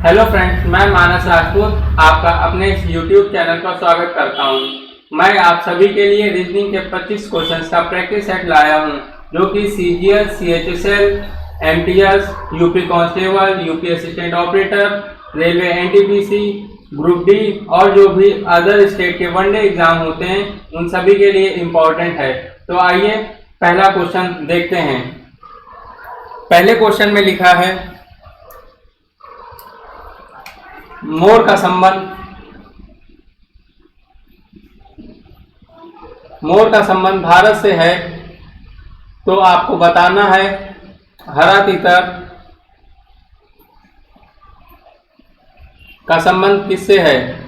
Hello friends, मैं मानस राजपूत आपका अपने इस YouTube चैनल पर स्वागत करता हूं। मैं आप सभी के लिए रीजनिंग के 25 क्वेश्चंस का प्रैक्टिस सेट लाया हूं, जो कि CGL, CHSL, MTS, UP constable, UP assistant operator, railway NTPC, group D और जो भी अदर स्टेट के वनडे एग्जाम होते हैं उन सभी के लिए इम्पोर्टेंट है। तो आइए पहला क्वेश्चन देखते हैं। पहले क्वेश्चन में लिखा है मोर का संबंध भारत से है, तो आपको बताना है हरा तीतर का संबंध किससे है।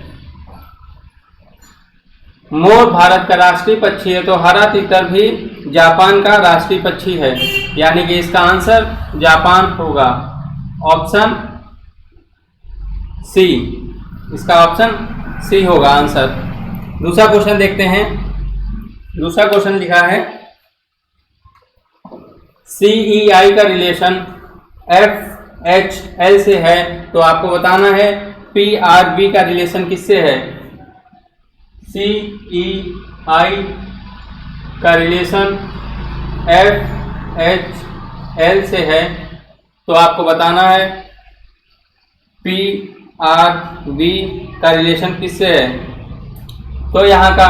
मोर भारत का राष्ट्रीय पक्षी है, तो हरा तीतर भी जापान का राष्ट्रीय पक्षी है, यानी कि इसका आंसर जापान होगा। ऑप्शन सी, इसका ऑप्शन सी होगा आंसर। दूसरा क्वेश्चन देखते हैं। दूसरा क्वेश्चन लिखा है CEI का रिलेशन FHL से है, तो आपको बताना है PRB का रिलेशन किससे है। CEI का रिलेशन FHL से है, तो आपको बताना है PRB का रिलेशन किससे है। तो यहाँ का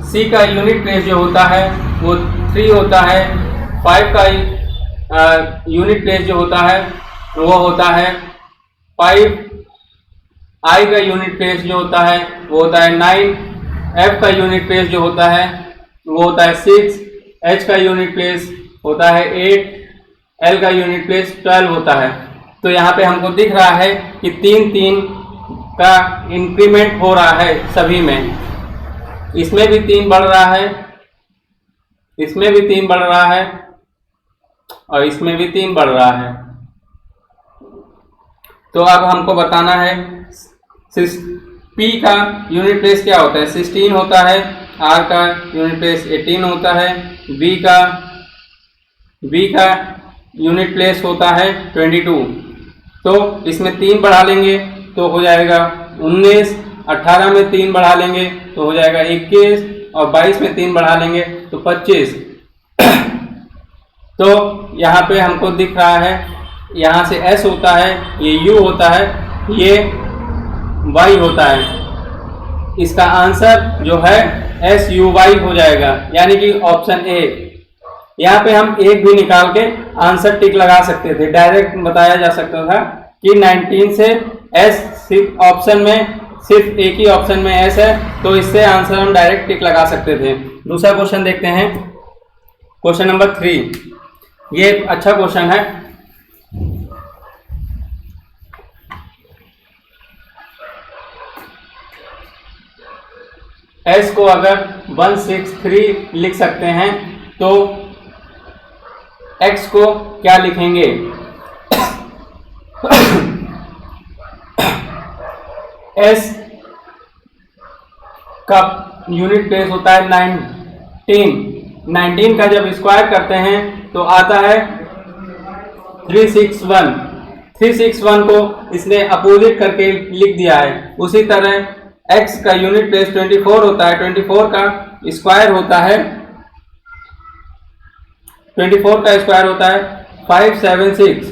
C का यूनिट प्लेस जो होता है वो 3 होता है, 5 का यूनिट प्लेस जो होता है वो होता है 5, I का यूनिट प्लेस जो होता है वो होता है 9, F का यूनिट प्लेस जो होता है वो होता है 6, H का यूनिट प्लेस होता है 8, L का यूनिट प्लेस 12 होता है। तो यहाँ पे हमको दिख रहा है कि 3-3 का इंक्रीमेंट हो रहा है सभी में। इसमें भी 3 बढ़ रहा है, इसमें भी 3 बढ़ रहा है और इसमें भी 3 बढ़ रहा है। तो अब हमको बताना है P का यूनिट प्लेस क्या होता है। 16 होता है, R का यूनिट प्लेस 18 होता है, B का यूनिट प्लेस होता है 22। तो इसमें 3 बढ़ा लेंगे तो हो जाएगा 19, 18 में 3 बढ़ा लेंगे तो हो जाएगा 21 और 22 में 3 बढ़ा लेंगे तो 25। तो यहाँ पे हमको दिख रहा है, यहाँ से S होता है, ये U होता है, ये Y होता है। इसका आंसर जो है SUY हो जाएगा, यानी कि ऑप्शन ए। यहाँ पे हम एक भी निकाल के आंसर टिक लगा सकते थे, डायरेक्ट बताया जा सकता था कि 19 से S ऑप्शन में सिर्फ एक ही ऑप्शन में S है, तो इससे आंसर हम डायरेक्ट टिक लगा सकते थे। दूसरा क्वेश्चन देखते हैं, क्वेश्चन नंबर 3। ये एक अच्छा क्वेश्चन है। S को अगर 163 लिख सकते हैं तो X को क्या लिखेंगे। S का यूनिट प्लेस होता है 19 का जब स्क्वायर करते हैं तो आता है 361। 361 को इसने अपोजिट करके लिख दिया है। उसी तरह X का यूनिट प्लेस 24 होता है, 24 का स्क्वायर होता है 576।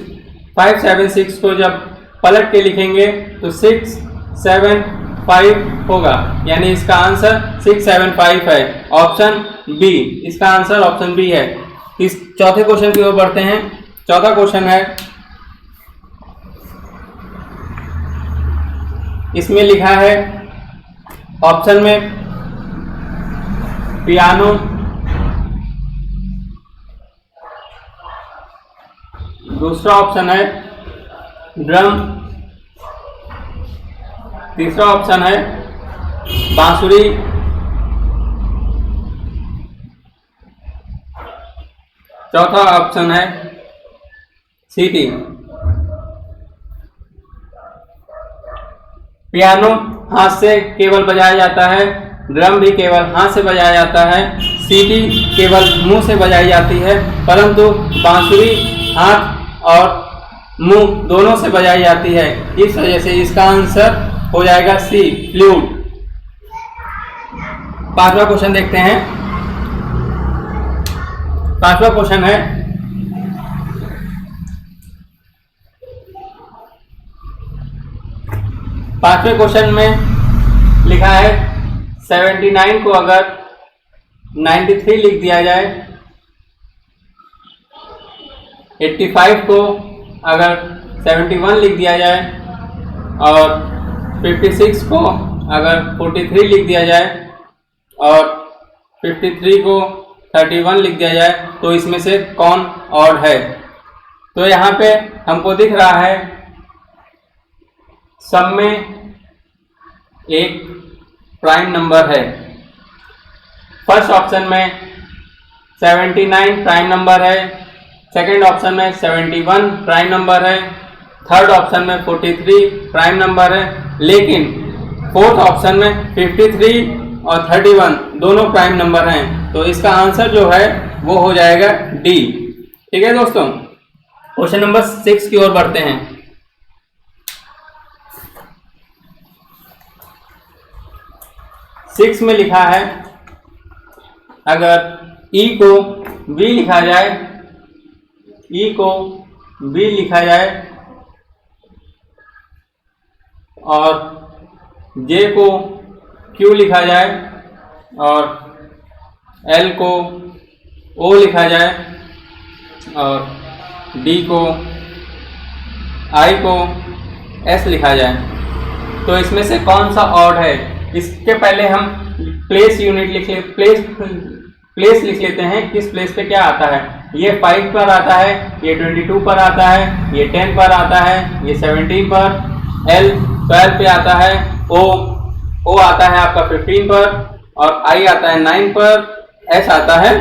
576 को जब पलट के लिखेंगे तो 675 होगा, यानी इसका आंसर 675 है। ऑप्शन बी, इसका आंसर ऑप्शन बी है। इस चौथे क्वेश्चन की ओर बढ़ते हैं। चौथा क्वेश्चन है, इसमें लिखा है ऑप्शन में पियानो, दूसरा ऑप्शन है ड्रम, तीसरा ऑप्शन है बांसुरी, चौथा ऑप्शन है सीटी। पियानो हाथ से केवल बजाया जाता है, ड्रम भी केवल हाथ से बजाया जाता है, सीटी केवल मुंह से बजाई जाती है, परंतु बांसुरी हाथ और मुंह दोनों से बजाई जाती है, इस वजह से इसका आंसर हो जाएगा सी, फ्लूट। 5वां क्वेश्चन देखते हैं। 5वां क्वेश्चन है, पांचवें क्वेश्चन में लिखा है 79 को अगर 93 लिख दिया जाए, 85 को अगर 71 लिख दिया जाए और 56 को अगर 43 लिख दिया जाए और 53 को 31 लिख दिया जाए, तो इसमें से कौन ऑड है? तो यहाँ पे हमको दिख रहा है सब में एक प्राइम नंबर है। फर्स्ट ऑप्शन में 79 प्राइम नंबर है, सेकंड ऑप्शन में 71 प्राइम नंबर है, थर्ड ऑप्शन में 43 प्राइम नंबर है, लेकिन फोर्थ ऑप्शन में 53 और 31 दोनों प्राइम नंबर हैं। तो इसका आंसर जो है वो हो जाएगा डी। ठीक है दोस्तों, क्वेश्चन नंबर 6 की ओर बढ़ते हैं। सिक्स में लिखा है अगर E को B लिखा जाए, E को B लिखा जाए और J को Q लिखा जाए और L को O लिखा जाए और D को I को S लिखा जाए, तो इसमें से कौन सा ऑड है? इसके पहले हम प्लेस यूनिट प्लेस लिख लेते हैं। किस प्लेस पे क्या आता है? ये 5 पर आता है, ये 22 पर आता है, ये 10 पर आता है, ये 17 पर, L 12 पे आता है, O आता है आपका 15 पर और I आता है 9 पर, S आता है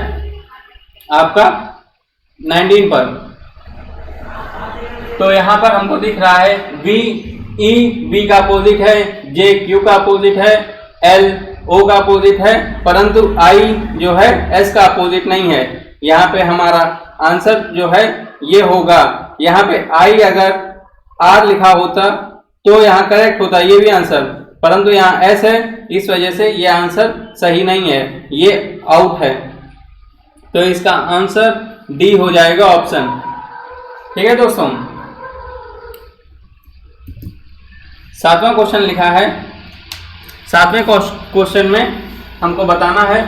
आपका 19 पर। तो यहाँ पर हमको दिख रहा है E B का अपोजिट है, J Q का अपोजिट है, L O का अपोजिट है, परंतु I जो है S का अपोजिट नहीं है। यहाँ पे हमारा आंसर जो है ये होगा, यहाँ पे I अगर R लिखा होता तो यहाँ करेक्ट होता ये भी आंसर, परंतु यहाँ S है, इस वजह से ये आंसर सही नहीं है, ये आउट है। तो इसका आंसर डी हो जाएगा ऑप्शन। ठीक है दोस्तों, 7वां क्वेश्चन लिखा है। 7वें क्वेश्चन में हमको बताना है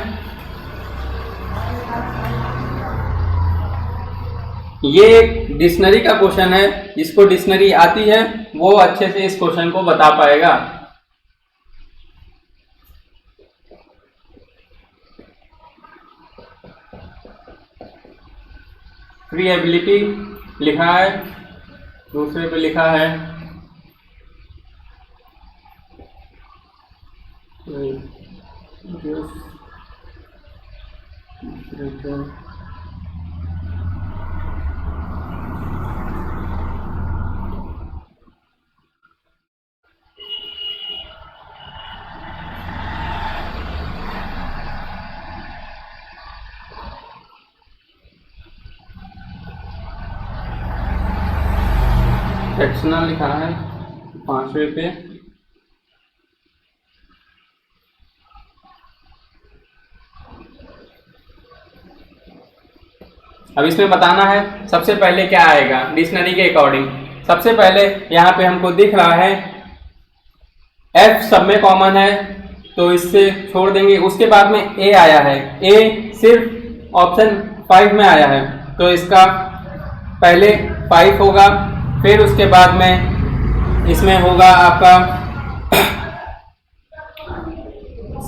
ये एक डिक्शनरी का क्वेश्चन है, जिसको डिक्शनरी आती है वो अच्छे से इस क्वेश्चन को बता पाएगा। फ्री एबिलिटी लिखा है, दूसरे पे लिखा है सेक्शनल लिखा है 5वें पे। अब इसमें बताना है सबसे पहले क्या आएगा डिक्शनरी के अकॉर्डिंग। सबसे पहले यहाँ पे हमको दिख रहा है F सब में कॉमन है, तो इससे छोड़ देंगे। उसके बाद में A आया है, A सिर्फ ऑप्शन 5 में आया है, तो इसका पहले 5 होगा, फिर उसके बाद में इसमें होगा आपका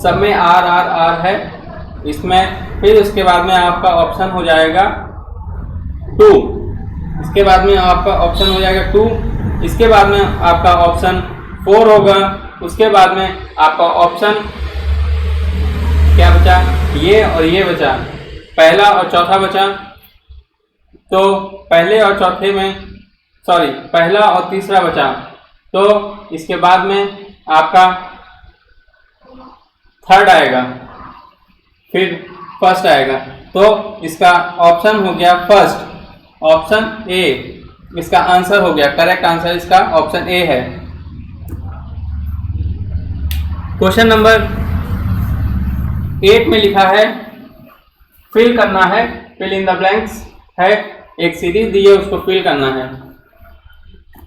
सब में R है इसमें, फिर उसके बाद में आपका ऑप्शन हो जाएगा 2, इसके बाद में आपका ऑप्शन हो जाएगा 2, इसके बाद में आपका ऑप्शन 4 होगा, उसके बाद में आपका ऑप्शन क्या बचा? ये और ये बचा, पहला और चौथा बचा। तो पहले और चौथे में पहला और तीसरा बचा, तो इसके बाद में आपका थर्ड आएगा, फिर फर्स्ट आएगा, तो इसका ऑप्शन हो गया फर्स्ट, ऑप्शन ए। इसका आंसर हो गया, करेक्ट आंसर इसका ऑप्शन ए है। क्वेश्चन नंबर 8 में लिखा है फिल करना है, फिल इन द ब्लैंक्स है, एक सीरीज दी है उसको फिल करना है।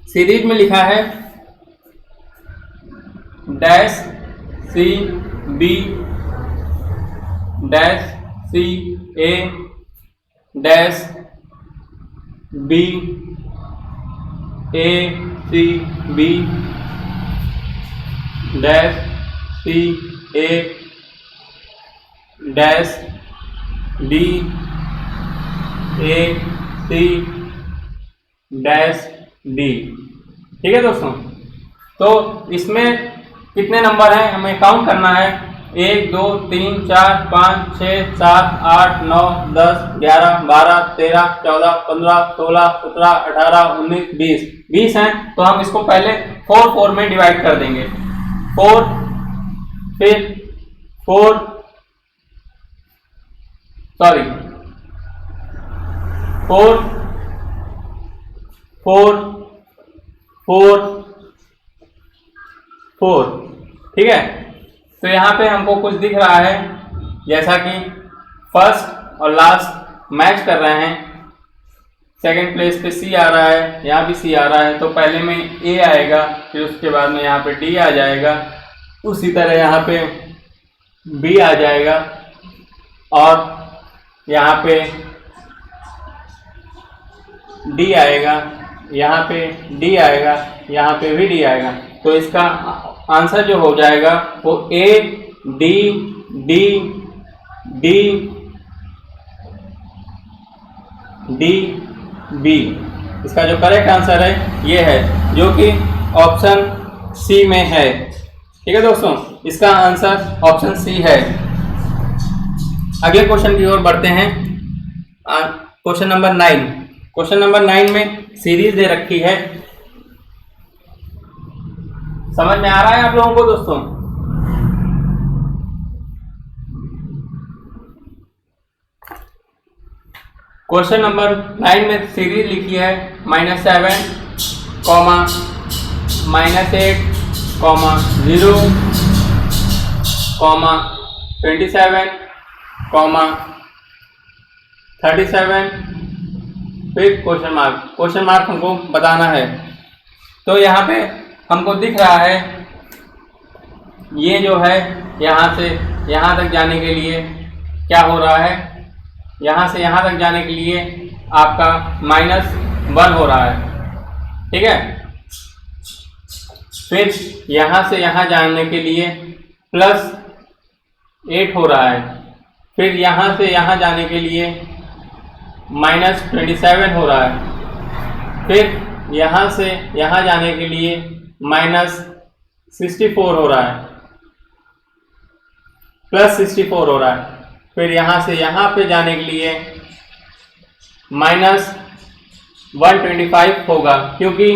सीरीज में लिखा है dash C B dash C A dash B A C B dash C A dash D A C dash D. ठीक है दोस्तों, तो इसमें कितने नंबर हैं हमें काउंट करना है। 1 2 3 4 5 6 7 8 9 10 11 12 13 14 15 16 17 18 19 20 20 हैं। तो हम इसको पहले 4 में डिवाइड कर देंगे। 4 फिर 4 4 4 4 4। ठीक है, तो यहाँ पे हमको कुछ दिख रहा है जैसा कि फर्स्ट और लास्ट मैच कर रहे हैं। सेकंड प्लेस पे सी आ रहा है, यहाँ भी सी आ रहा है, तो पहले में ए आएगा, फिर उसके बाद में यहाँ पे डी आ जाएगा, उसी तरह यहाँ पे बी आ जाएगा और यहाँ पे डी आएगा, यहाँ पे डी आएगा, यहाँ पे भी डी आएगा। तो इसका आंसर जो हो जाएगा वो A D D D D B. इसका जो करेक्ट आंसर है ये है, जो कि ऑप्शन सी में है। ठीक है दोस्तों, इसका आंसर ऑप्शन सी है। अगले क्वेश्चन की ओर बढ़ते हैं। Question number 9। क्वेश्चन नंबर 9 में सीरीज दे रखी है। समझ में आ रहा है आप लोगों को दोस्तों? क्वेश्चन नंबर 9 में सीरीज लिखी है -7, -8, -0, 27, 37, फिर क्वेश्चन मार्क हमको बताना है। तो यहाँ पे हमको दिख रहा है ये जो है यहाँ से यहाँ तक जाने के लिए क्या हो रहा है, यहाँ से यहाँ तक जाने के लिए आपका -1 हो रहा है। ठीक है, फिर यहाँ से यहाँ जाने के लिए +8 हो रहा है, फिर यहाँ से यहाँ जाने के लिए -27 हो रहा है, फिर यहाँ से यहाँ जाने के लिए -64 हो रहा है, +64 हो रहा है, फिर यहाँ से यहाँ पे जाने के लिए -125 होगा, क्योंकि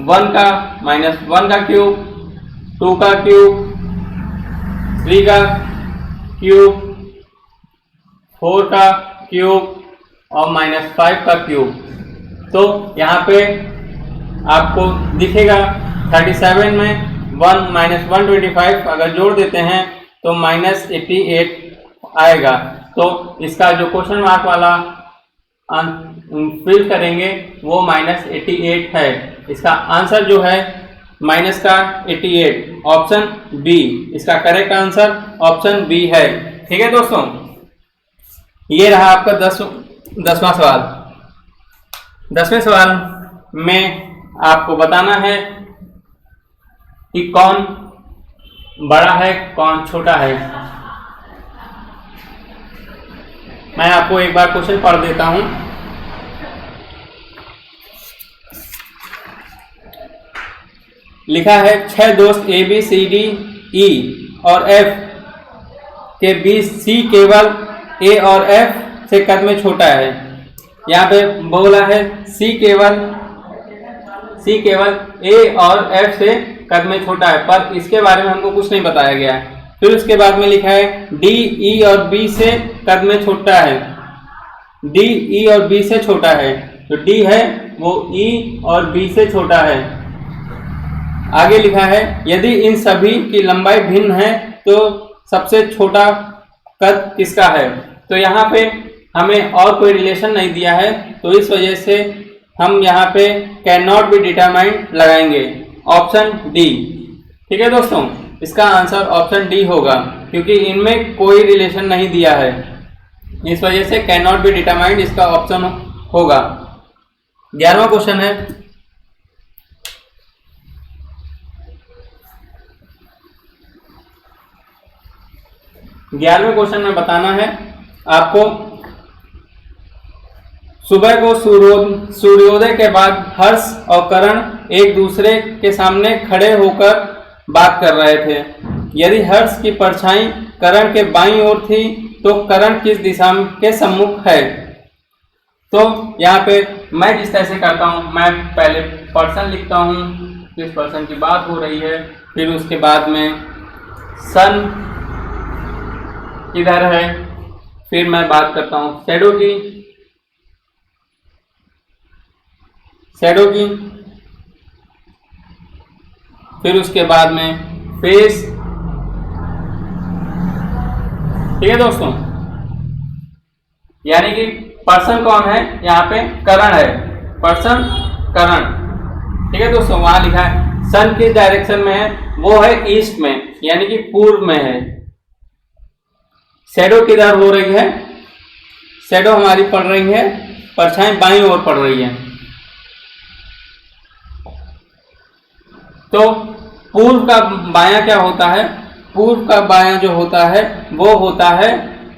1 का -1 का क्यूब, 2 का क्यूब, 3 का क्यूब, 4 का क्यूब और -5 का क्यूब। तो यहाँ पे आपको दिखेगा 37 में 125 अगर जोड़ देते हैं तो -88 आएगा। तो इसका जो क्वेश्चन मार्क वाला फिल करेंगे वो -88 है। इसका आंसर जो है -88, ऑप्शन बी। इसका करेक्ट आंसर ऑप्शन बी है। ठीक है दोस्तों, ये रहा आपका 10वां सवाल। 10वें सवाल में आपको बताना है कि कौन बड़ा है कौन छोटा है। मैं आपको एक बार क्वेश्चन पढ़ देता हूं। लिखा है 6 दोस्त A B C D E और एफ के बीच सी केवल ए और एफ से कद में छोटा है। यहाँ पे बोला है सी केवल ए और एफ से कद में छोटा है, पर इसके बारे में हमको कुछ नहीं बताया गया है। फिर उसके बाद में लिखा है डी ई और बी से कद में छोटा है, डी ई और बी से छोटा है। जो डी है वो ई और बी से छोटा है। आगे लिखा है यदि इन सभी की लंबाई भिन्न है तो सबसे छोटा कद किसका है। तो यहाँ पे हमें और कोई रिलेशन नहीं दिया है, तो इस वजह से हम यहाँ पे कैन नॉट बी डिटरमाइंड लगाएंगे, ऑप्शन डी। ठीक है दोस्तों, इसका आंसर ऑप्शन डी होगा, क्योंकि इनमें कोई रिलेशन नहीं दिया है, इस वजह से कैन नॉट बी डिटरमाइंड इसका ऑप्शन होगा। 11वां क्वेश्चन है, क्वेश्चन में बताना है आपको, सुबह को सूर्योदय के बाद हर्ष और करण एक दूसरे के सामने खड़े होकर बात कर रहे थे। यदि हर्ष की परछाई करण के बाईं ओर थी तो करण किस दिशा के सम्मुख है। तो यहाँ पे मैं जिस तरह से करता हूँ, मैं पहले पर्सन लिखता हूँ, किस पर्सन की बात हो रही है, फिर उसके बाद में सन किधर है, फिर मैं बात करता हूँ शैडो की, फिर उसके बाद में फेस। ठीक है दोस्तों, यानी कि पर्सन कौन है, यहाँ पे करण है, पर्सन करण। ठीक है दोस्तों, वहां लिखा है सन किस डायरेक्शन में है, वो है ईस्ट में, यानी कि पूर्व में है। शैडो किधर हो रही है, शैडो हमारी पड़ रही है, परछाई बाईं ओर पड़ रही है। तो पूर्व का बायां क्या होता है, पूर्व का बायां जो होता है वो होता है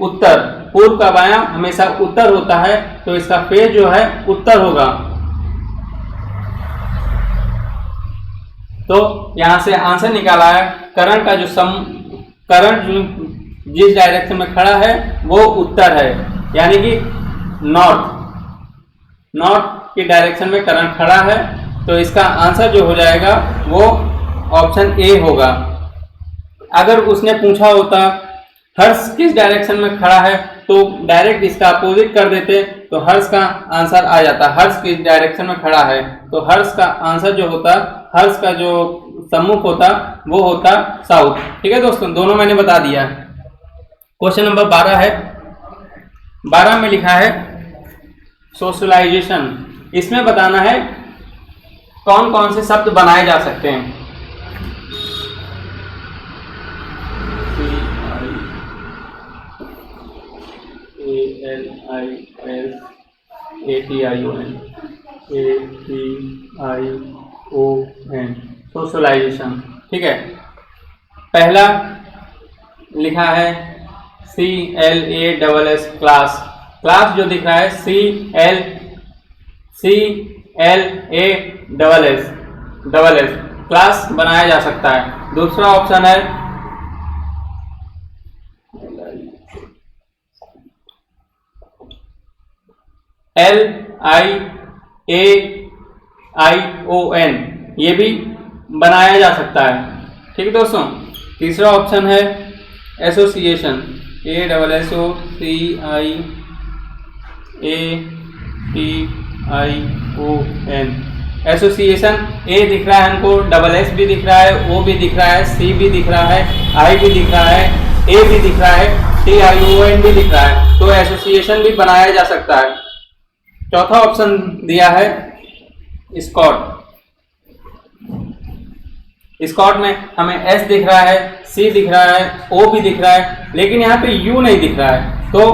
उत्तर। पूर्व का बायां हमेशा उत्तर होता है, तो इसका फेस जो है उत्तर होगा। तो यहां से आंसर निकाला है, करण का जो करण जो जिस डायरेक्शन में खड़ा है वो उत्तर है, यानी कि नॉर्थ की डायरेक्शन में करण खड़ा है। तो इसका आंसर जो हो जाएगा वो ऑप्शन ए होगा। अगर उसने पूछा होता हर्ष किस डायरेक्शन में खड़ा है, तो डायरेक्ट इसका अपोजिट कर देते तो हर्ष का आंसर आ जाता। हर्ष किस डायरेक्शन में खड़ा है, तो हर्ष का आंसर जो होता, हर्ष का जो सम्मुख होता वो होता साउथ। ठीक है दोस्तों, दोनों मैंने बता दिया। क्वेश्चन नंबर 12 है, 12 में लिखा है सोशलाइजेशन। इसमें बताना है कौन कौन से शब्द बनाए जा सकते हैं। SOCIALISATION socialisation. ठीक है, पहला लिखा है CLASS क्लास। क्लास जो दिख रहा है CLASS क्लास बनाया जा सकता है। दूसरा ऑप्शन है LIAION, ये भी बनाया जा सकता है। ठीक है दोस्तों, तीसरा ऑप्शन है एसोसिएशन, ASSOCIATION एसोसिएशन। ए दिख रहा है हमको, SS भी दिख रहा है, O भी दिख रहा है, C भी दिख रहा है, I भी दिख रहा है, A भी दिख रहा है, TION भी दिख रहा है, तो एसोसिएशन भी बनाया जा सकता है। चौथा ऑप्शन दिया है स्कॉट। स्कॉट में हमें S दिख रहा है, C दिख रहा है, O भी दिख रहा है, लेकिन यहाँ पे U नहीं दिख रहा है, तो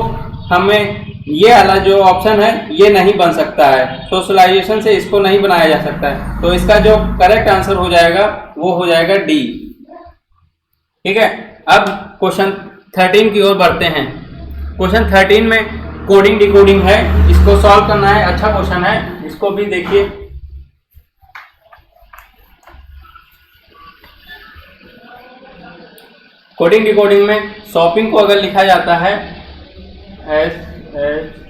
हमें ये वाला जो ऑप्शन है ये नहीं बन सकता है। सोशलाइजेशन से इसको नहीं बनाया जा सकता है, तो इसका जो करेक्ट आंसर हो जाएगा वो हो जाएगा डी। ठीक है, अब क्वेश्चन 13 की ओर बढ़ते हैं। क्वेश्चन 13 में कोडिंग डिकोडिंग है, इसको सॉल्व करना है। अच्छा क्वेश्चन है, इसको भी देखिए। कोडिंग डिकोडिंग में शॉपिंग को अगर लिखा जाता है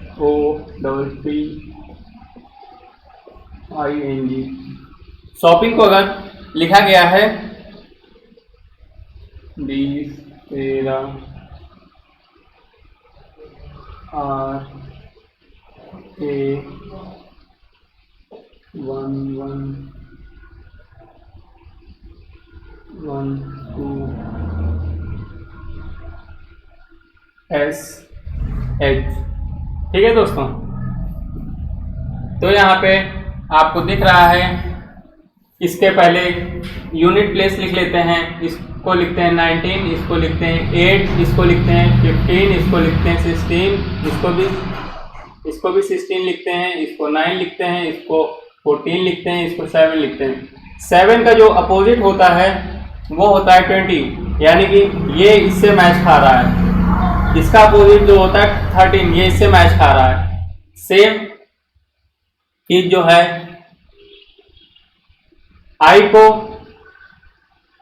SHOPPING, शॉपिंग को अगर लिखा गया है 20, 13, RA 1 1 1 2 S H। ठीक है दोस्तों, तो यहाँ पे आपको दिख रहा है, इसके पहले यूनिट प्लेस लिख लेते हैं। इसको लिखते हैं 19, इसको लिखते हैं 8, इसको लिखते हैं 15, इसको लिखते हैं 16, इसको भी 16 लिखते हैं, इसको 9 लिखते हैं, इसको 14 लिखते हैं, इसको 7 लिखते हैं। 7 का जो अपोजिट होता है वो होता है 20, यानी कि ये इससे मैच खा रहा है। इसका अपोजिट जो होता है 13, ये इससे मैच खा रहा है। सेम चीज जो है, आई को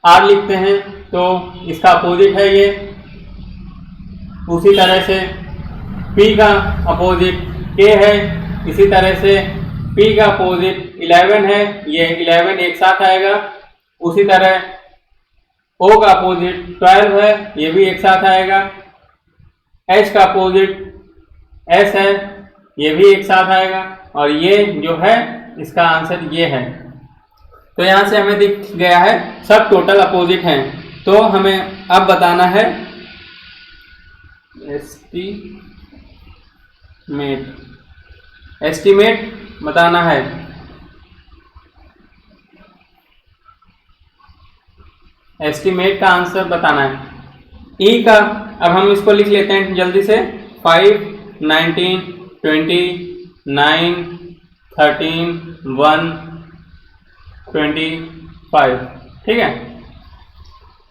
आर लिखते हैं तो इसका अपोजिट है ये। उसी तरह से पी का अपोजिट के है, इसी तरह से पी का अपोजिट 11 है, ये 11 एक साथ आएगा। उसी तरह ओ का अपोजिट 12 है, ये भी एक साथ आएगा। एच का अपोजिट एस है, ये भी एक साथ आएगा। और ये जो है इसका आंसर ये है। तो यहां से हमें दिख गया है सब टोटल अपोजिट हैं। तो हमें अब बताना है एस्टीमेट बताना है। एस्टीमेट का आंसर बताना है। ई का अब हम इसको लिख लेते हैं जल्दी से। 5 19 20 9 13 1 25। ठीक है,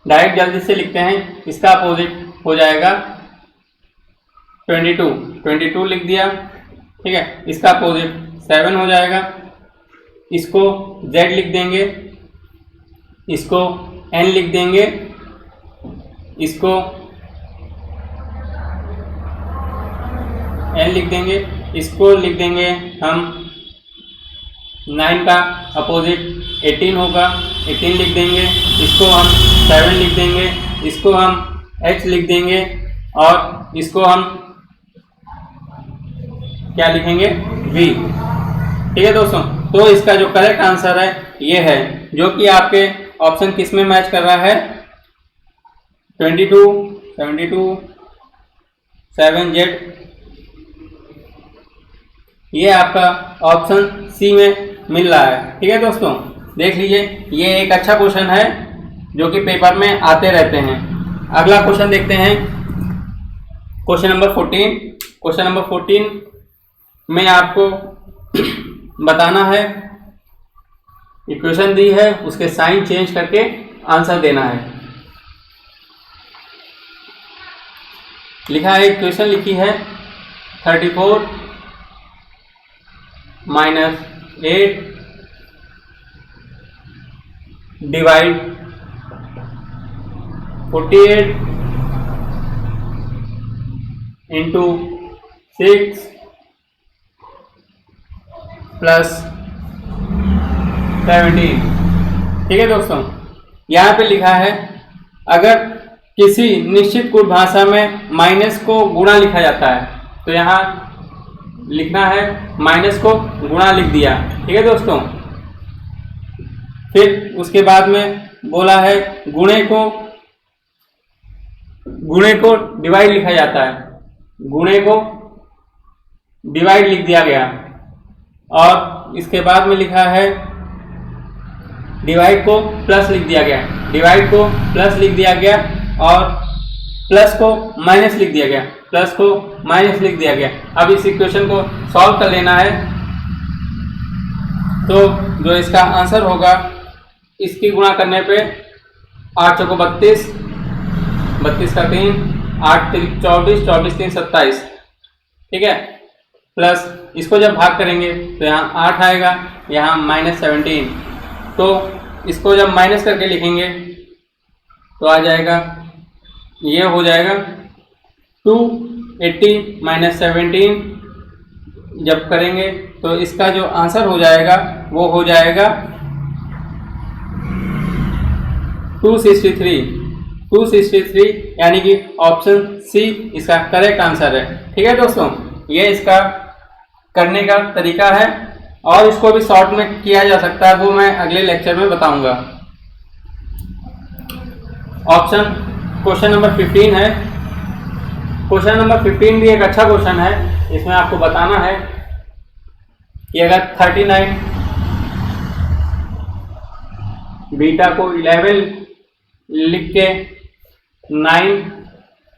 डायरेक्ट जल्दी से लिखते हैं। इसका अपोजिट हो जाएगा 22 लिख दिया। ठीक है, इसका अपोजिट 7 हो जाएगा। इसको Z लिख देंगे, इसको N लिख देंगे, इसको N लिख देंगे, इसको लिख देंगे हम 9 का अपोजिट 18 होगा, 18 लिख देंगे। इसको हम 7 लिख देंगे, इसको हम H लिख देंगे और इसको हम क्या लिखेंगे V। ठीक है दोस्तों, तो इसका जो करेक्ट आंसर है ये है, जो कि आपके ऑप्शन किस में मैच कर रहा है, 22 72 7Z। ये आपका ऑप्शन सी में मिल रहा है। ठीक है दोस्तों, देख लीजिए, ये एक अच्छा क्वेश्चन है जो कि पेपर में आते रहते हैं। अगला क्वेश्चन देखते हैं, क्वेश्चन नंबर 14। क्वेश्चन नंबर 14 में आपको बताना है, इक्वेशन दी है, उसके साइन चेंज करके आंसर देना है। लिखा है, इक्वेशन लिखी है 34 माइनस 8 डिवाइड 48 इंटू 6 प्लस 17। ठीक है दोस्तों, यहाँ पे लिखा है, अगर किसी निश्चित कुल भाषा में माइनस को गुणा लिखा जाता है तो यहाँ लिखना है माइनस को गुणा लिख दिया। ठीक है दोस्तों, फिर उसके बाद में बोला है गुणे को डिवाइड लिखा जाता है, गुणे को डिवाइड लिख दिया गया। और इसके बाद में लिखा है डिवाइड को प्लस लिख दिया गया, डिवाइड को प्लस लिख दिया गया और प्लस को माइनस लिख दिया गया, प्लस को माइनस लिख दिया गया। अब इस इक्वेशन को सॉल्व कर लेना है। तो जो इसका आंसर होगा, इसकी गुणा करने पे 8 चौको 32, 32 का 3, 8 3 24, 24 3 27। ठीक है, प्लस इसको जब भाग करेंगे तो यहाँ 8 आएगा, यहाँ माइनस 17। तो इसको जब माइनस करके लिखेंगे तो आ जाएगा, ये हो जाएगा 280 माइनस 17। जब करेंगे तो इसका जो आंसर हो जाएगा वो हो जाएगा 263, यानी कि ऑप्शन सी इसका करेक्ट आंसर है। ठीक है दोस्तों, ये इसका करने का तरीका है और इसको भी शॉर्ट में किया जा सकता है, वो मैं अगले लेक्चर में बताऊंगा। क्वेश्चन नंबर 15 है। क्वेश्चन नंबर 15 भी एक अच्छा क्वेश्चन है। इसमें आपको बताना है कि अगर 39 बीटा को 11 लिख के 9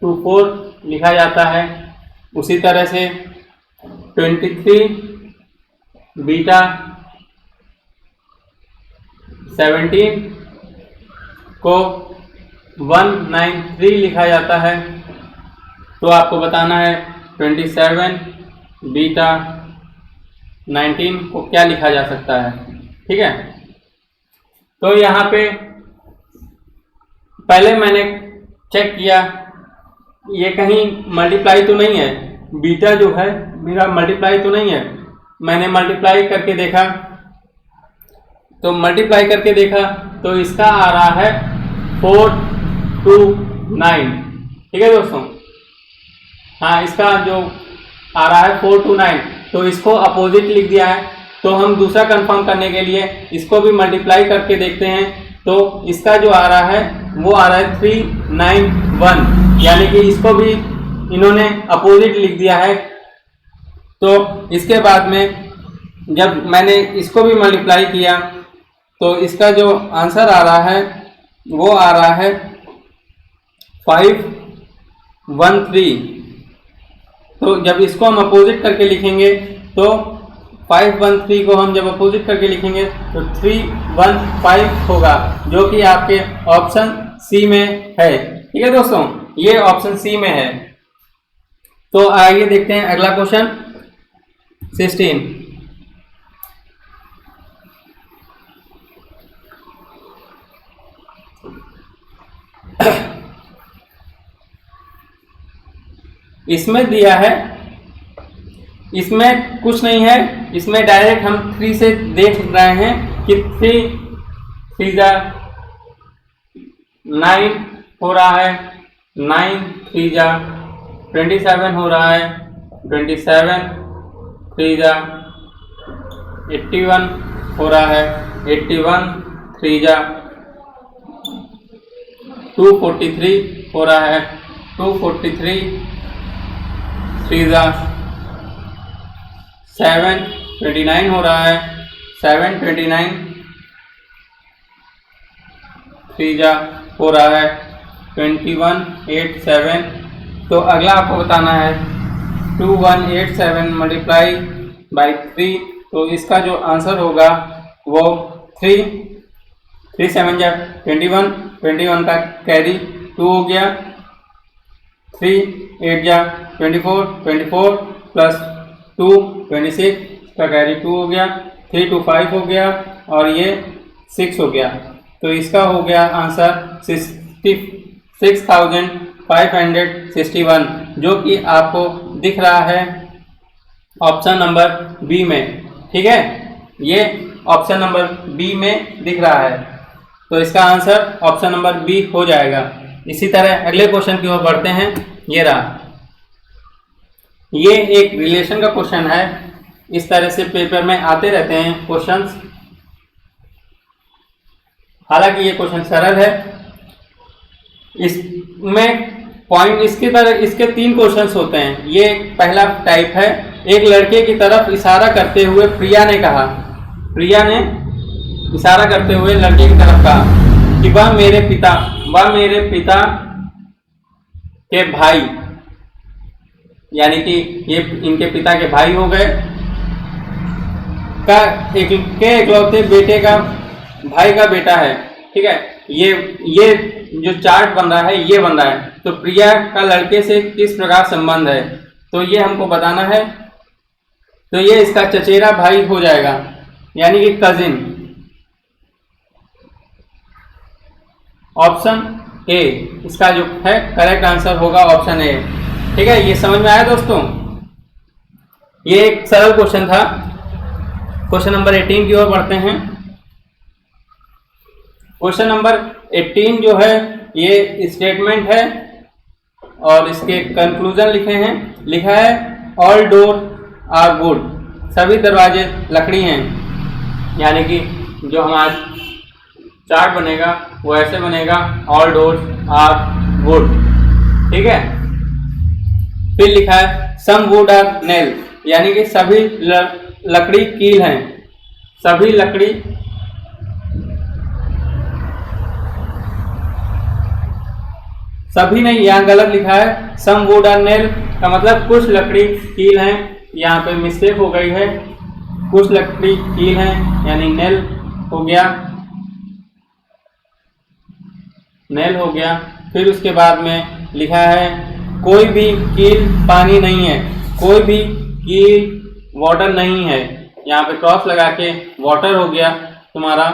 to 4 लिखा जाता है, उसी तरह से 23 बीटा 17 को 193 लिखा जाता है। तो आपको बताना है 27 बीटा 19 को क्या लिखा जा सकता है। ठीक है, तो यहाँ पे पहले मैंने चेक किया ये कहीं मल्टीप्लाई तो नहीं है, बीटा जो है मेरा मल्टीप्लाई तो नहीं है। मैंने मल्टीप्लाई करके देखा, तो मल्टीप्लाई करके देखा तो इसका आ रहा है 429। ठीक है दोस्तों, हाँ इसका जो आ रहा है 429, तो इसको अपोजिट लिख दिया है। तो हम दूसरा कंफर्म करने के लिए इसको भी मल्टीप्लाई करके देखते हैं। तो इसका जो आ रहा है वो आ रहा है 391, यानी कि इसको भी इन्होंने अपोजिट लिख दिया है। तो इसके बाद में जब मैंने इसको भी मल्टीप्लाई किया तो इसका जो आंसर आ रहा है वो आ रहा है 513। तो जब इसको हम अपोजिट करके लिखेंगे तो 513 को हम जब अपोजिट करके लिखेंगे तो 315 होगा, जो कि आपके ऑप्शन सी में है। ठीक है दोस्तों, ये ऑप्शन सी में है। तो आइए देखते हैं अगला क्वेश्चन 16। इसमें दिया है, इसमें कुछ नहीं है, इसमें डायरेक्ट हम 3 से देख रहे हैं कि 3 3 9 हो रहा है, 9 3 27 हो रहा है, 27 3 81 हो रहा है, 81 3 243 हो रहा है, 243 3 729 हो रहा है, 729 3 हो रहा है, 2187। तो अगला आपको बताना है 2187 मल्टीप्लाई बाई 3। तो इसका जो आंसर होगा वो 3 7 21, 21 का कैरी 2 हो गया, 3 8 24, 24 प्लस 2 26 का कैरी 2 हो गया, 3 2 5 हो गया और ये 6 हो गया। तो इसका हो गया आंसर 66,561, जो कि आपको दिख रहा है ऑप्शन नंबर बी में। ठीक है, ये ऑप्शन नंबर बी में दिख रहा है, तो इसका आंसर ऑप्शन नंबर बी हो जाएगा। इसी तरह अगले क्वेश्चन की ओर बढ़ते हैं। ये रहा, ये एक रिलेशन का क्वेश्चन है। इस तरह से पेपर में आते रहते हैं क्वेश्चंस। हालांकि ये क्वेश्चन सरल है। इसमें पॉइंट इसकी तरह इसके 3 क्वेश्चंस होते हैं। ये पहला टाइप है, एक लड़के की तरफ इशारा करते हुए प्रिया ने कहा, प्रिया ने इशारा करते हुए लड़के की तरफ कहा कि वह मेरे पिता के भाई, यानी कि ये इनके पिता के भाई हो गए, का इकलौते बेटे का भाई का बेटा है। ठीक है, ये जो चार्ट बन रहा है ये बन रहा है। तो प्रिया का लड़के से किस प्रकार संबंध है, तो ये हमको बताना है। तो ये इसका चचेरा भाई हो जाएगा, यानी कि कजिन। ऑप्शन ए इसका जो है करेक्ट आंसर होगा, ऑप्शन ए। ठीक है, ये समझ में आया दोस्तों। ये एक सरल क्वेश्चन था। क्वेश्चन नंबर 18 की ओर बढ़ते हैं। क्वेश्चन नंबर 18 जो है ये स्टेटमेंट है और इसके कंक्लूजन लिखा है ऑल डोर आर गुड। सभी दरवाजे लकड़ी हैं, यानी कि जो हमारा चार्ट बनेगा वो ऐसे बनेगा, ऑल डोर्स आर वुड। ठीक है। फिर लिखा है सम वुड आर नेल, यानी कि सभी लकड़ी कील हैं, सभी लकड़ी सभी नहीं, यहाँ गलत लिखा है। सम वुड आर नेल का मतलब कुछ लकड़ी कील हैं, यहाँ पे मिस्टेक हो गई है, कुछ लकड़ी कील हैं यानी नेल हो गया, नेल हो गया। फिर उसके बाद में लिखा है कोई भी कील पानी नहीं है, कोई भी कील वाटर नहीं है, यहाँ पे क्रॉस लगा के वाटर हो गया तुम्हारा।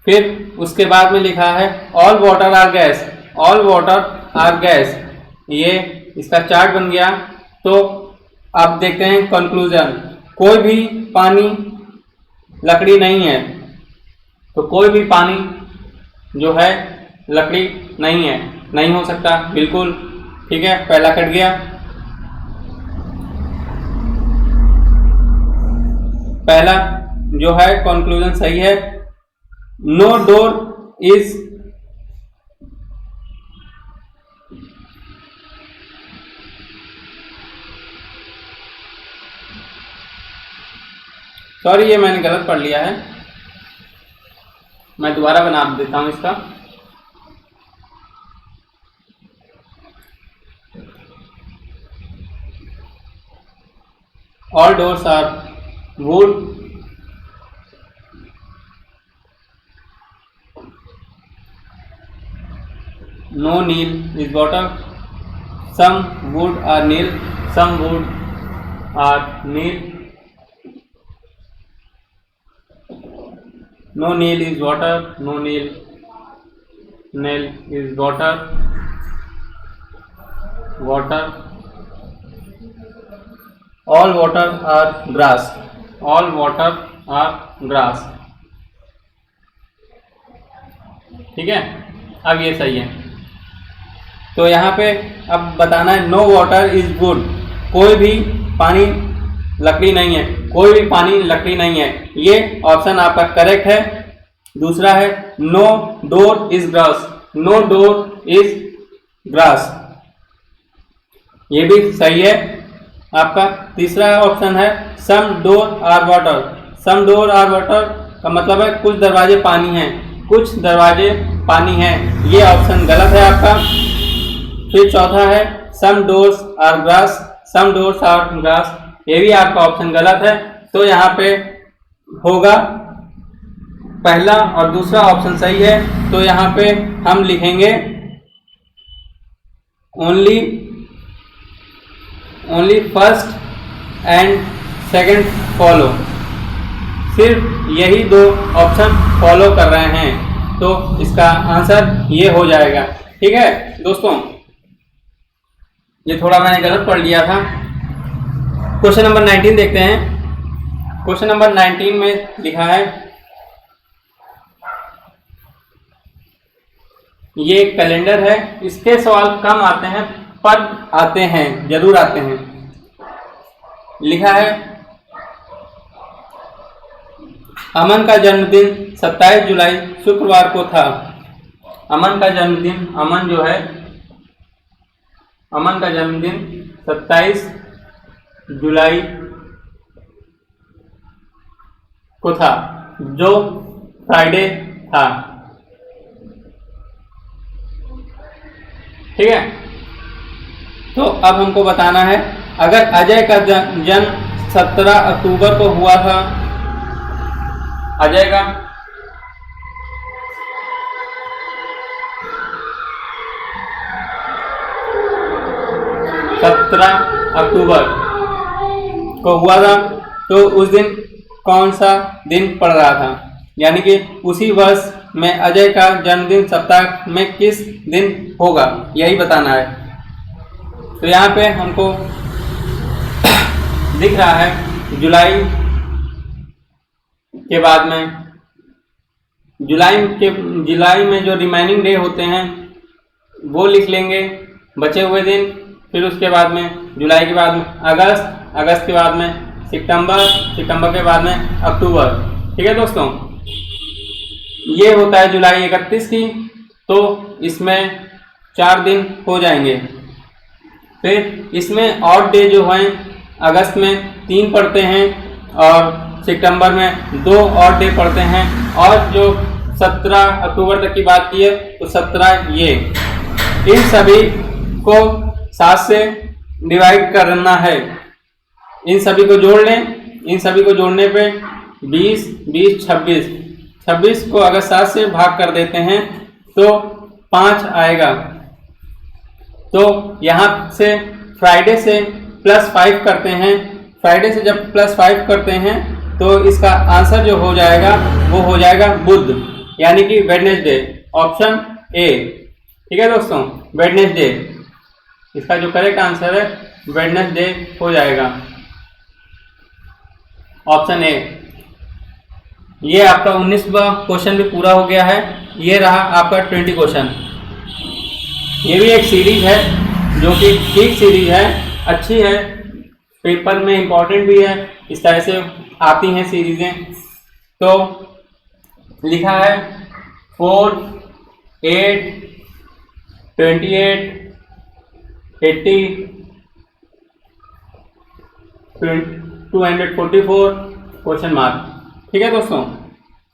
फिर उसके बाद में लिखा है all water are gas, all water are gas, ये इसका चार्ट बन गया। तो अब देखते हैं कंक्लूजन, कोई भी पानी लकड़ी नहीं है, तो कोई भी पानी जो है लकड़ी नहीं है, नहीं हो सकता बिल्कुल। ठीक है, पहला कट गया। पहला जो है कंक्लूजन सही है। नो डोर इज सॉरी, ये मैंने गलत पढ़ लिया है, मैं दोबारा बना देता हूं इसका। All doors are wood, no nail is water, some wood are nail, some wood are nail, no nail is water, no nail, nail is water, water, all water are grass, all water are grass। ठीक है, अब ये सही है। तो यहाँ पे अब बताना है नो वाटर इज वुड, कोई भी पानी लकड़ी नहीं है, कोई भी पानी लकड़ी नहीं है, ये ऑप्शन आपका करेक्ट है। दूसरा है no door is grass, no door is grass, ये भी सही है आपका। तीसरा ऑप्शन है some door are water, some door are water का मतलब है कुछ दरवाजे पानी हैं, कुछ दरवाजे पानी हैं, ये ऑप्शन गलत है आपका। फिर चौथा है some doors are grass, some doors are grass, ये भी आपका ऑप्शन गलत है। तो यहाँ पे होगा पहला और दूसरा ऑप्शन सही है। तो यहाँ पे हम लिखेंगे only first and second follow, सिर्फ यही दो ऑप्शन फॉलो कर रहे हैं, तो इसका आंसर ये हो जाएगा। ठीक है दोस्तों, ये थोड़ा मैंने गलत पढ़ लिया था। क्वेश्चन नंबर 19 देखते हैं। क्वेश्चन नंबर 19 में लिखा है, ये कैलेंडर है, इसके सवाल कम आते हैं पर आते हैं, जरूर आते हैं। लिखा है अमन का जन्मदिन 27 जुलाई शुक्रवार को था। अमन का जन्मदिन, अमन जो है, अमन का जन्मदिन 27 जुलाई को था, जो फ्राइडे था। ठीक है, तो अब हमको बताना है अगर अजय का जन्म 17 अक्टूबर को हुआ था, अजय का 17 अक्टूबर को हुआ था, तो उस दिन कौन सा दिन पड़ रहा था, यानी कि उसी वर्ष में अजय का जन्मदिन सप्ताह में किस दिन होगा, यही बताना है। तो यहाँ पे हमको दिख रहा है जुलाई के बाद में, जुलाई में जो रिमेनिंग डे होते हैं वो लिख लेंगे, बचे हुए दिन फिर उसके बाद में जुलाई के बाद में अगस्त, अगस्त के बाद में सितंबर, सितंबर के बाद में अक्टूबर। ठीक है दोस्तों, ये होता है जुलाई 31 की, तो इसमें 4 दिन हो जाएंगे। फिर इसमें ऑड डे जो हैं अगस्त में 3 पड़ते हैं और सितंबर में 2 ऑड डे पड़ते हैं, और जो 17 अक्टूबर तक की बात की है तो 17 ये, इन सभी को 7 से डिवाइड करना है। इन सभी को जोड़ लें, इन सभी को जोड़ने पे 20, 20, 26, 26 को अगर 7 से भाग कर देते हैं तो 5 आएगा। तो यहाँ से फ्राइडे से +5 करते हैं, फ्राइडे से जब +5 करते हैं तो इसका आंसर जो हो जाएगा वो हो जाएगा बुध, यानी कि वेडनेसडे, ऑप्शन ए। ठीक है दोस्तों, वेडनेसडे इसका जो करेक्ट आंसर है वेडनेसडे हो जाएगा, ऑप्शन ए। ये आपका 19वां क्वेश्चन भी पूरा हो गया है। ये रहा आपका 20 क्वेश्चन। ये भी एक सीरीज है जो कि ठीक सीरीज है, अच्छी है, पेपर में इंपॉर्टेंट भी है, इस तरह से आती हैं सीरीजें। तो लिखा है 4, 8, 28, 80, 244 क्वेश्चन मार्क। ठीक है दोस्तों,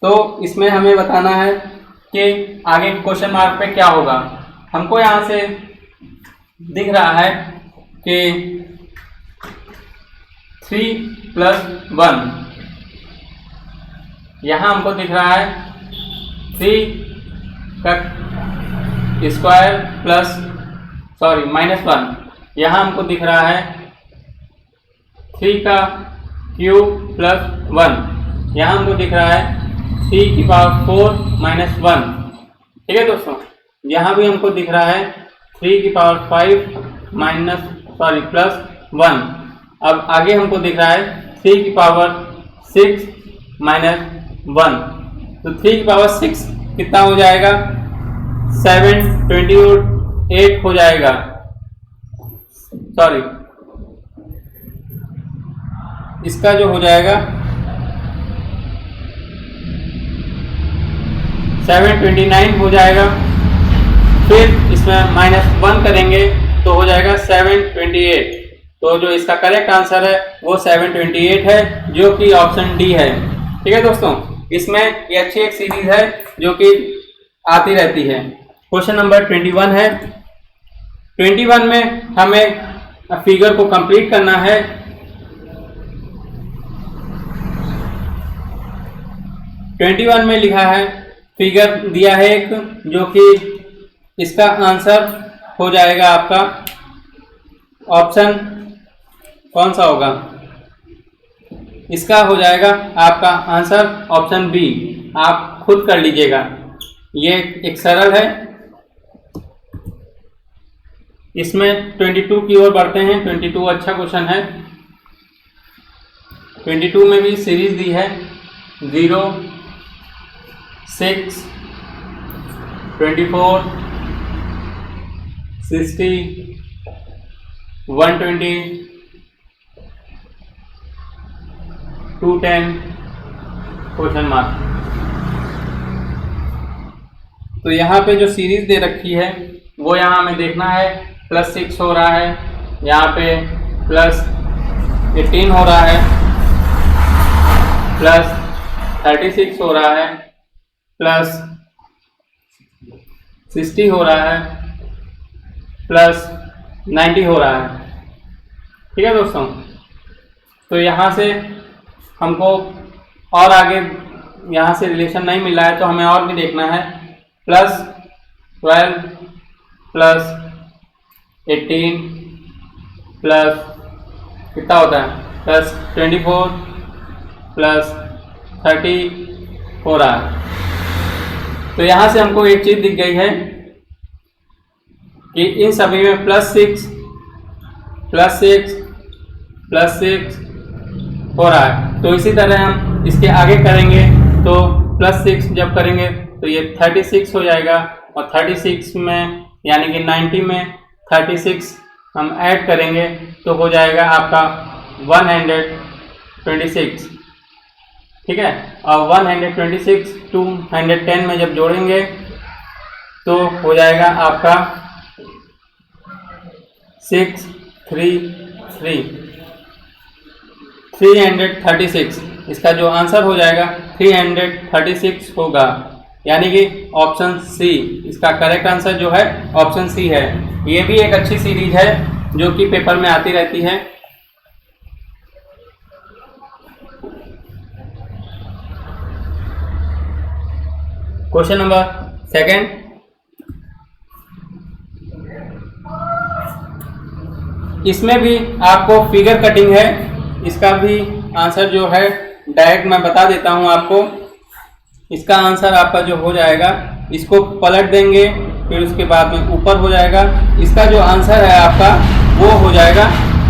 तो इसमें हमें बताना है कि आगे क्वेश्चन मार्क पे क्या होगा। हमको यहाँ से दिख रहा है कि 3 + 1, यहाँ हमको दिख रहा है 3 का स्क्वायर -1, यहाँ हमको दिख रहा है 3 का क्यूब +1, यहाँ हमको दिख रहा है 3 की पावर 4 - 1। ठीक है दोस्तों, यहाँ भी हमको दिख रहा है 3 की पावर 5 +1। अब आगे हमको दिख रहा है 3 की पावर 6 - 1। तो 3 की पावर 6 कितना हो जाएगा? 728 हो जाएगा। सॉरी, इसका जो हो जाएगा 729 हो जाएगा। फिर इसमें -1 करेंगे तो हो जाएगा 728। तो जो इसका करेक्ट आंसर है वो 728 है, जो कि ऑप्शन डी है। ठीक है दोस्तों, इसमें ये अच्छी एक सीरीज है जो कि आती रहती है। क्वेश्चन नंबर 21 है। 21 में हमें फिगर को कंप्लीट करना है। में लिखा है, फिगर दिया है एक, जो कि इसका आंसर हो जाएगा आपका ऑप्शन कौन सा होगा? इसका हो जाएगा आपका आंसर ऑप्शन बी। आप खुद कर लीजिएगा, ये एक सरल है। इसमें 22 की ओर बढ़ते हैं। 22 अच्छा क्वेश्चन है। 22 में भी सीरीज दी है 0, 6, 24, 60, 120, 210 क्वेश्चन मार्क। तो यहाँ पे जो सीरीज दे रखी है वो यहाँ हमें देखना है। +6 हो रहा है, यहाँ पे +18 हो रहा है, +36 हो रहा है, +60 हो रहा है, +90 हो रहा है। ठीक है दोस्तों, तो यहाँ से हमको और आगे यहाँ से रिलेशन नहीं मिल रहा है, तो हमें और भी देखना है। +12 +18 प्लस कितना होता है +24 +30 हो रहा है। तो यहाँ से हमको एक चीज़ दिख गई है कि इन सभी में +6 हो रहा है। तो इसी तरह हम इसके आगे करेंगे तो +6 जब करेंगे तो ये 36 हो जाएगा, और 36 में यानी कि 90 में 36 हम ऐड करेंगे तो हो जाएगा आपका 126, ठीक है। और 126 210 में जब जोड़ेंगे तो हो जाएगा आपका 336। इसका जो आंसर हो जाएगा 336 होगा, यानी कि ऑप्शन सी इसका करेक्ट आंसर जो है ऑप्शन सी है। ये भी एक अच्छी सीरीज है जो कि पेपर में आती रहती है। क्वेश्चन नंबर सेकंड, इसमें भी आपको फिगर कटिंग है। इसका भी आंसर जो है डायरेक्ट मैं बता देता हूं आपको। इसका आंसर आपका जो हो जाएगा, इसको पलट देंगे फिर उसके बाद में ऊपर हो जाएगा। इसका जो आंसर है आपका वो हो जाएगा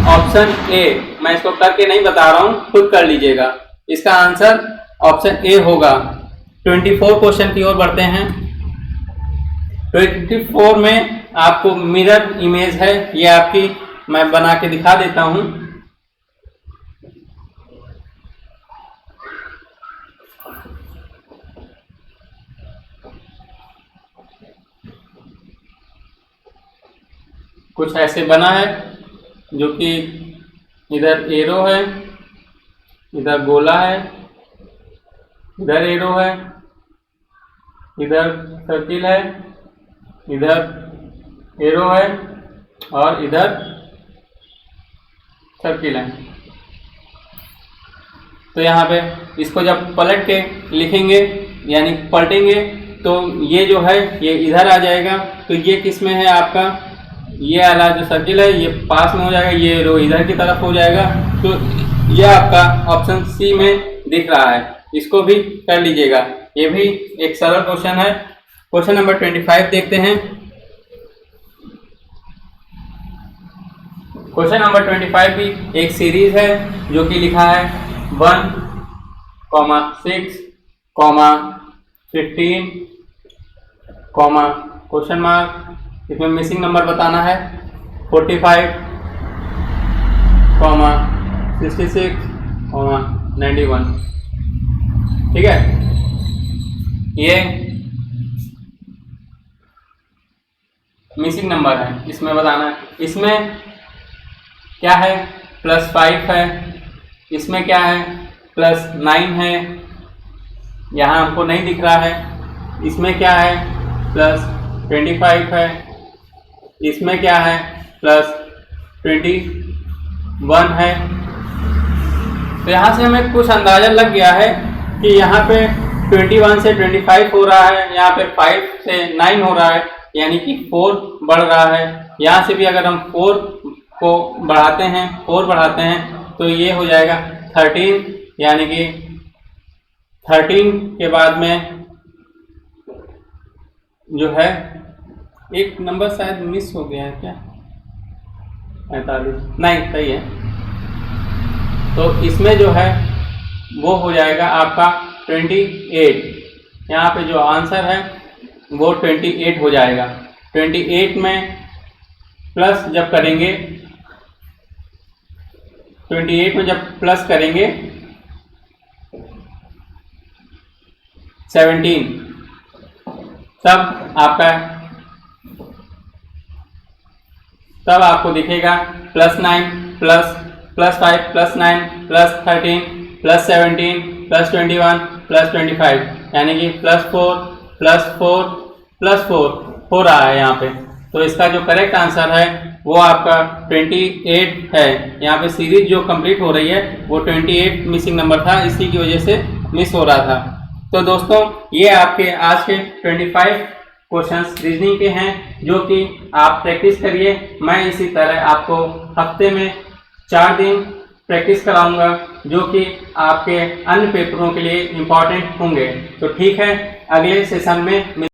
ऑप्शन ए। मैं इसको करके नहीं बता रहा हूं, खुद कर लीजिएगा। इसका आंसर ऑप्शन ए होगा। 24 क्वेश्चन की ओर बढ़ते हैं। 24 में आपको मिरर इमेज है, ये आपकी मैं बना के दिखा देता हूं। कुछ ऐसे बना है जो कि इधर एरो है, इधर गोला है, इधर एरो है, इधर सर्किल है, इधर एरो है और इधर सर्किल है। तो यहाँ पे इसको जब पलट के लिखेंगे यानी पलटेंगे तो ये जो है ये इधर आ जाएगा। तो ये किस में है आपका, ये वाला जो सर्किल है ये पास में हो जाएगा, ये रो इधर की तरफ हो जाएगा। तो ये आपका ऑप्शन सी में दिख रहा है, इसको भी कर लीजिएगा। ये भी एक सरल क्वेश्चन है। क्वेश्चन नंबर 25 देखते हैं। क्वेश्चन नंबर 25 भी एक सीरीज है जो कि लिखा है 1, 6, 15, क्वेश्चन मार्क। इसमें मिसिंग नंबर बताना है 45, 66, 91, ठीक है। ये मिसिंग नंबर है, इसमें बताना है। इसमें क्या है, +5 है, इसमें क्या है +9 है, यहाँ हमको नहीं दिख रहा है। इसमें क्या है +25 है, इसमें क्या है +21 है। तो यहाँ से हमें कुछ अंदाजा लग गया है कि यहाँ पे 21 से 25 हो रहा है, यहाँ पे 5 से 9 हो रहा है, यानी कि 4 बढ़ रहा है। यहाँ से भी अगर हम 4 को बढ़ाते हैं, 4 बढ़ाते हैं तो ये हो जाएगा 13, यानी कि 13 के बाद में जो है एक नंबर शायद मिस हो गया है क्या, 45 नहीं सही है। तो इसमें जो है वो हो जाएगा आपका 28। यहाँ पे जो आंसर है वो 28 हो जाएगा। 28 में प्लस जब करेंगे, 28 में जब प्लस करेंगे 17, तब आपको दिखेगा +9 +5 +9 +13 +17 +21 +25, यानी कि +4 हो रहा है यहाँ पे। तो इसका जो करेक्ट आंसर है वो आपका 28 है। यहाँ पे सीरीज जो कंप्लीट हो रही है वो 28 मिसिंग नंबर था, इसी की वजह से मिस हो रहा था। तो दोस्तों ये आपके आज के 25 क्वेश्चंस रीजनिंग के हैं जो कि आप प्रैक्टिस करिए। मैं इसी तरह आपको हफ्ते में 4 दिन प्रैक्टिस कराऊंगा जो कि आपके अन्य पेपरों के लिए इम्पोर्टेंट होंगे। तो ठीक है, अगले सेशन में